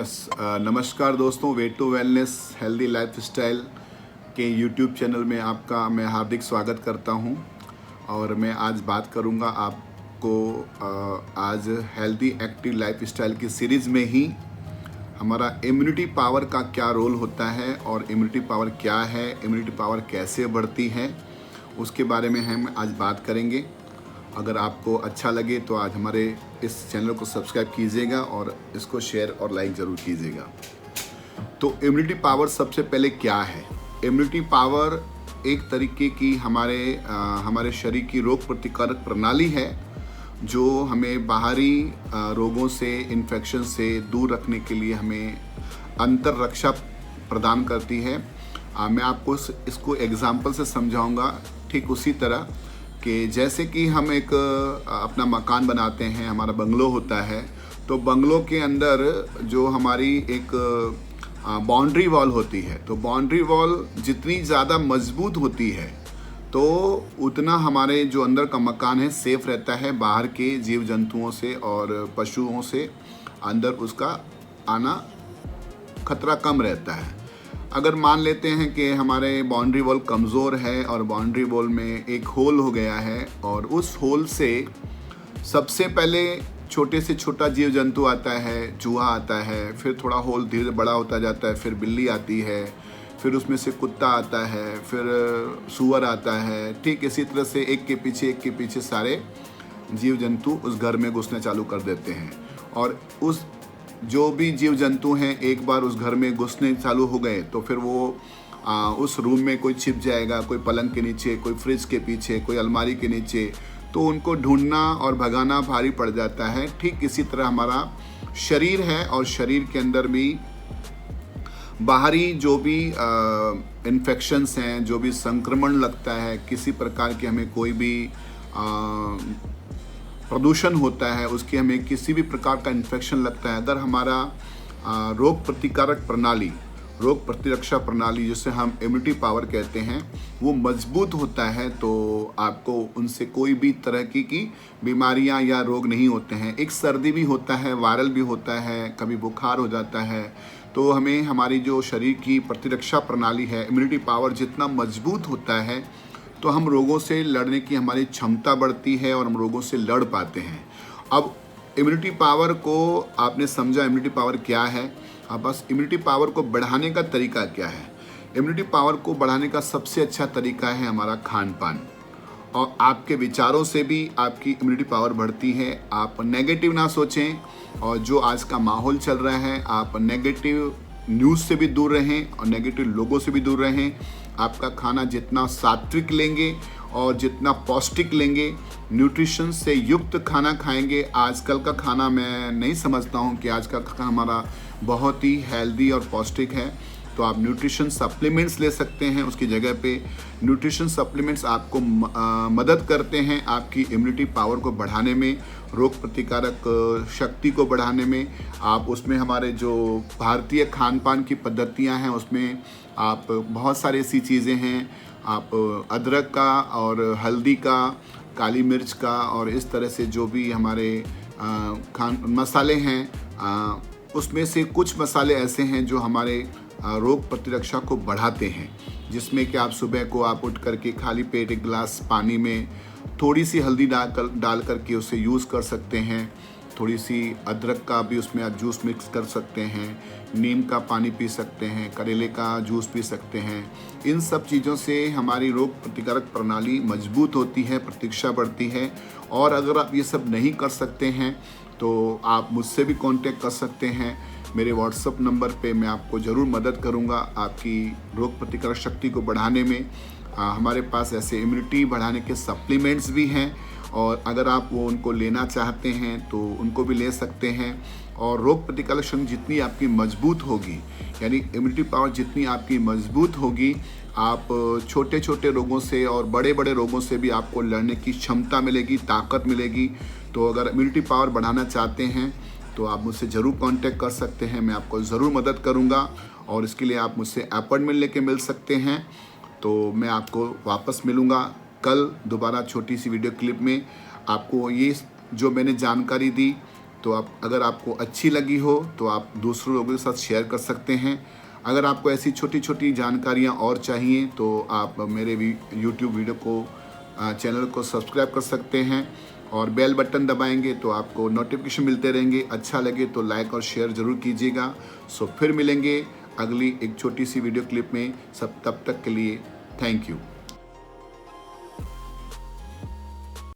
नमस्कार दोस्तों, way to wellness healthy lifestyle के यूट्यूब चैनल में आपका मैं हार्दिक स्वागत करता हूं। और मैं आज बात करूंगा आपको आज हेल्दी एक्टिव लाइफ स्टाइल की सीरीज़ में ही हमारा इम्यूनिटी पावर का क्या रोल होता है और इम्यूनिटी पावर क्या है, इम्यूनिटी पावर कैसे बढ़ती है, उसके बारे में हम आज बात करेंगे। अगर आपको अच्छा लगे तो आज हमारे इस चैनल को सब्सक्राइब कीजिएगा और इसको शेयर और लाइक ज़रूर कीजिएगा। तो इम्यूनिटी पावर सबसे पहले क्या है? इम्यूनिटी पावर एक तरीके की हमारे शरीर की रोग प्रतिकारक प्रणाली है जो हमें बाहरी रोगों से, इन्फेक्शन से दूर रखने के लिए हमें अंतर रक्षा प्रदान करती है। मैं आपको इसको एग्जाम्पल से समझाऊंगा। ठीक उसी तरह कि जैसे कि हम एक अपना मकान बनाते हैं, हमारा बंगलो होता है, तो बंगलो के अंदर जो हमारी एक बाउंड्री वॉल होती है, तो बाउंड्री वॉल जितनी ज़्यादा मजबूत होती है तो उतना हमारे जो अंदर का मकान है सेफ रहता है, बाहर के जीव जंतुओं से और पशुओं से अंदर उसका आना खतरा कम रहता है। अगर मान लेते हैं कि हमारे बाउंड्री वॉल कमज़ोर है और बाउंड्री वॉल में एक होल हो गया है और उस होल से सबसे पहले छोटे से छोटा जीव जंतु आता है, चूहा आता है, फिर थोड़ा होल धीरे बड़ा होता जाता है, फिर बिल्ली आती है, फिर उसमें से कुत्ता आता है, फिर सूअर आता है। ठीक इसी तरह से एक के पीछे सारे जीव जंतु उस घर में घुसना चालू कर देते हैं। और उस जो भी जीव जंतु हैं एक बार उस घर में घुसने चालू हो गए तो फिर वो उस रूम में कोई छिप जाएगा, कोई पलंग के नीचे, कोई फ्रिज के पीछे, कोई अलमारी के नीचे, तो उनको ढूंढना और भगाना भारी पड़ जाता है। ठीक इसी तरह हमारा शरीर है और शरीर के अंदर भी बाहरी जो भी इन्फेक्शंस हैं, जो भी संक्रमण लगता है, किसी प्रकार के हमें कोई भी प्रदूषण होता है, उसकी हमें किसी भी प्रकार का इन्फेक्शन लगता है, अगर हमारा रोग प्रतिरक्षा प्रणाली जिसे हम इम्यूनिटी पावर कहते हैं वो मजबूत होता है तो आपको उनसे कोई भी तरह की बीमारियां या रोग नहीं होते हैं। एक सर्दी भी होता है, वायरल भी होता है, कभी बुखार हो जाता है, तो हमें हमारी जो शरीर की प्रतिरक्षा प्रणाली है, इम्यूनिटी पावर जितना मजबूत होता है तो हम रोगों से लड़ने की हमारी क्षमता बढ़ती है और हम रोगों से लड़ पाते हैं। अब इम्यूनिटी पावर को आपने समझा, इम्यूनिटी पावर क्या है। अब बस इम्यूनिटी पावर को बढ़ाने का तरीका क्या है? इम्यूनिटी पावर को बढ़ाने का सबसे अच्छा तरीका है हमारा खान पान। और आपके विचारों से भी आपकी इम्यूनिटी पावर बढ़ती है। आप नेगेटिव ना सोचें और जो आज का माहौल चल रहा है, आप नेगेटिव न्यूज़ से भी दूर रहें और नेगेटिव लोगों से भी दूर रहें। आपका खाना जितना सात्विक लेंगे और जितना पौष्टिक लेंगे, न्यूट्रिशन से युक्त खाना खाएंगे। आजकल का खाना मैं नहीं समझता हूँ कि आजकल का खाना हमारा बहुत ही हेल्दी और पौष्टिक है। तो आप न्यूट्रिशन सप्लीमेंट्स ले सकते हैं। उसकी जगह पे न्यूट्रिशन सप्लीमेंट्स आपको मदद करते हैं आपकी इम्यूनिटी पावर को बढ़ाने में, रोग प्रतिकारक शक्ति को बढ़ाने में। आप उसमें हमारे जो भारतीय खान पान की पद्धतियां हैं उसमें आप बहुत सारी ऐसी चीज़ें हैं, आप अदरक का और हल्दी का, काली मिर्च का और इस तरह से जो भी हमारे खान मसाले हैं, उसमें से कुछ मसाले ऐसे हैं जो हमारे रोग प्रतिरक्षा को बढ़ाते हैं। जिसमें कि आप सुबह को आप उठ करके खाली पेट एक गिलास पानी में थोड़ी सी हल्दी डाल करके उसे यूज़ कर सकते हैं। थोड़ी सी अदरक का भी उसमें आप जूस मिक्स कर सकते हैं, नीम का पानी पी सकते हैं, करेले का जूस पी सकते हैं। इन सब चीज़ों से हमारी रोग प्रतिकारक प्रणाली मजबूत होती है, प्रतिरक्षा बढ़ती है। और अगर आप ये सब नहीं कर सकते हैं तो आप मुझसे भी कांटेक्ट कर सकते हैं। मेरे व्हाट्सअप नंबर पे मैं आपको ज़रूर मदद करूंगा आपकी रोग प्रतिकारक शक्ति को बढ़ाने में। हमारे पास ऐसे इम्यूनिटी बढ़ाने के सप्लीमेंट्स भी हैं और अगर आप वो उनको लेना चाहते हैं तो उनको भी ले सकते हैं। और रोग प्रतिकारक शक्ति जितनी आपकी मजबूत होगी, यानी इम्यूनिटी पावर जितनी आपकी मजबूत होगी, आप छोटे छोटे रोगों से और बड़े बड़े रोगों से भी आपको लड़ने की क्षमता मिलेगी, ताकत मिलेगी। तो अगर इम्यूनिटी पावर बढ़ाना चाहते हैं तो आप मुझसे ज़रूर कांटेक्ट कर सकते हैं, मैं आपको ज़रूर मदद करूंगा। और इसके लिए आप मुझसे अपॉइंटमेंट लेके मिल सकते हैं। तो मैं आपको वापस मिलूँगा कल दोबारा छोटी सी वीडियो क्लिप में। आपको ये जो मैंने जानकारी दी तो आप अगर आपको अच्छी लगी हो तो आप दूसरों लोगों के साथ शेयर कर सकते हैं। अगर आपको ऐसी छोटी छोटी जानकारियाँ और चाहिए तो आप मेरे भी यूट्यूब वीडियो को चैनल को सब्सक्राइब कर सकते हैं और बेल बटन दबाएंगे तो आपको नोटिफिकेशन मिलते रहेंगे। अच्छा लगे तो लाइक और शेयर ज़रूर कीजिएगा। सो फिर मिलेंगे अगली एक छोटी सी वीडियो क्लिप में। सब तब तक के लिए थैंक यू।